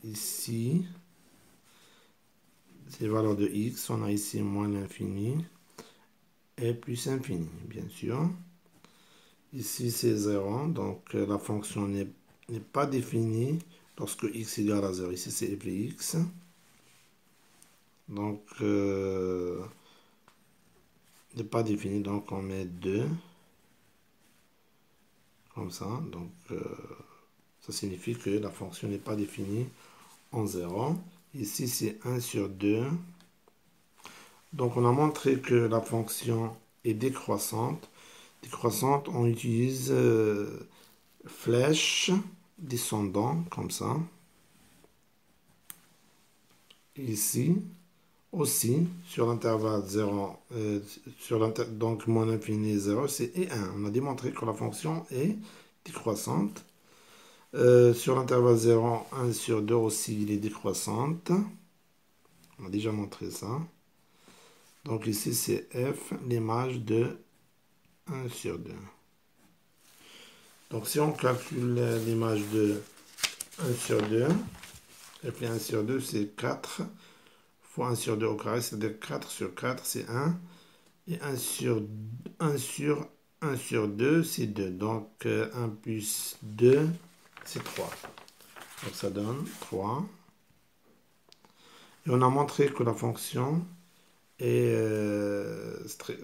ici, c'est les valeurs de x. On a ici moins l'infini et plus infini, bien sûr. Ici, c'est 0. Donc, la fonction n'est pas définie lorsque x égale à 0. Ici, c'est f de x. Donc, n'est pas défini. Donc, on met 2. Comme ça. Donc, ça signifie que la fonction n'est pas définie en 0. Ici, c'est 1 sur 2. Donc, on a montré que la fonction est décroissante. Décroissante, on utilise flèche descendant, comme ça. Ici, aussi, sur l'intervalle 0, donc moins l'infini 0, c'est et 1. On a démontré que la fonction est décroissante. Sur l'intervalle 0, 1 sur 2 aussi, il est décroissante. On a déjà montré ça. Donc ici, c'est f, l'image de 1 sur 2. Donc si on calcule l'image de 1 sur 2, f de 1 sur 2, c'est 4 fois 1 sur 2 au carré, c'est-à-dire 4 sur 4, c'est 1. Et 1 sur 2, c'est 2. Donc 1 plus 2, c'est 3. Donc ça donne 3. Et on a montré que la fonction est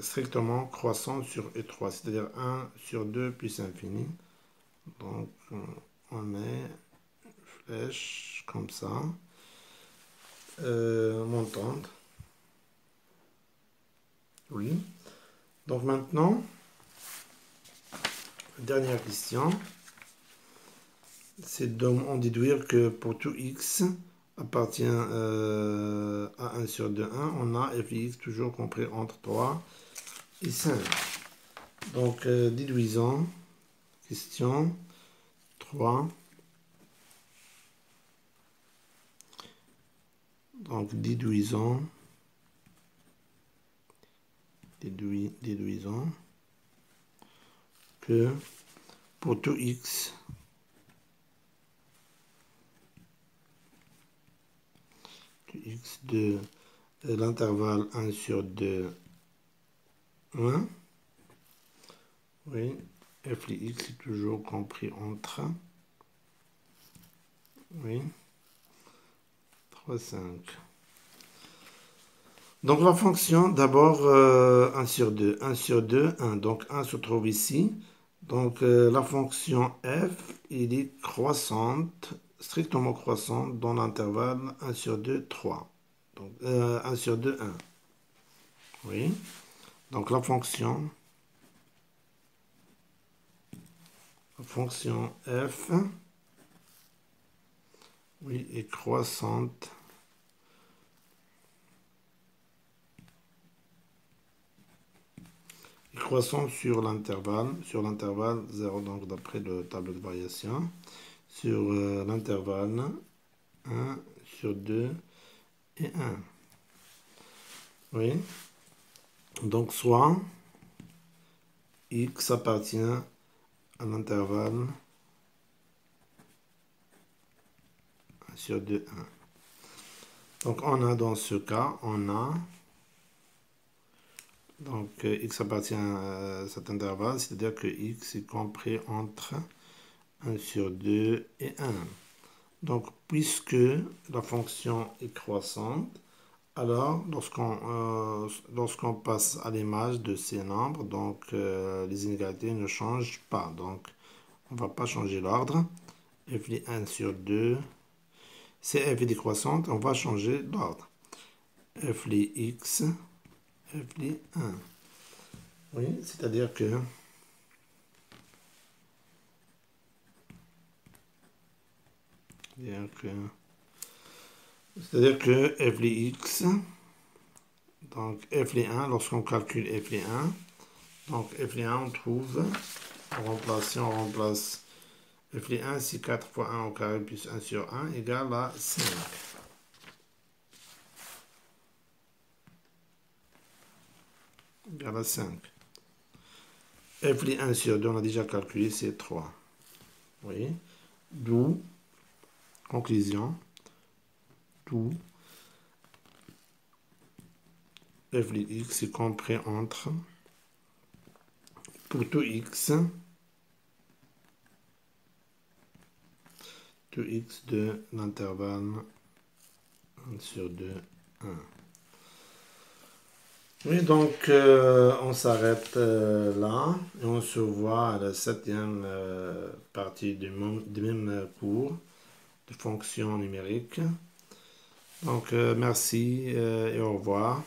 strictement croissante sur E3, c'est-à-dire 1 sur 2 plus infini. Donc on met flèche comme ça, montante. Oui. Donc maintenant, dernière question, c'est d'en déduire que pour tout x appartient à 1 sur 2, 1, on a f de x toujours compris entre 3 et 5. Donc, déduisons, question 3. Donc, déduisons que pour tout x, de l'intervalle 1 sur 2, 1, oui, f de x est toujours compris entre, oui, 3, 5. Donc la fonction, d'abord 1 sur 2, 1 sur 2, 1. Donc 1 se trouve ici. Donc la fonction f, il est croissante, strictement croissante dans l'intervalle 1 sur 2, 3. Donc 1 sur 2, 1. Oui. Donc la fonction f, oui, est croissante. Croissante sur l'intervalle 0, donc d'après le tableau de variation, sur l'intervalle 1 sur 2 et 1. Oui. Donc soit x appartient à l'intervalle 1 sur 2, 1. Donc on a dans ce cas, on a donc x appartient à cet intervalle, c'est-à-dire que x est compris entre 1 sur 2 et 1. Donc puisque la fonction est croissante, alors lorsqu'on passe à l'image de ces nombres, donc les inégalités ne changent pas. Donc on ne va pas changer l'ordre. f de 1 sur 2, c'est f est décroissante, on va changer l'ordre. f de x, f de 1. Oui, c'est-à-dire que f de x, donc f de 1, lorsqu'on calcule f de 1, donc f de 1, on trouve, si on remplace f de 1, c'est 4 fois 1 au carré plus 1 sur 1 égale à 5. Égale à 5. f de 1 sur 2, on a déjà calculé, c'est 3. Oui. D'où, conclusion, tout f de x est compris entre, pour tout x de l'intervalle 1 sur 2, 1. Oui, donc on s'arrête là et on se voit à la 7e partie du même cours de fonctions numériques. Donc merci et au revoir.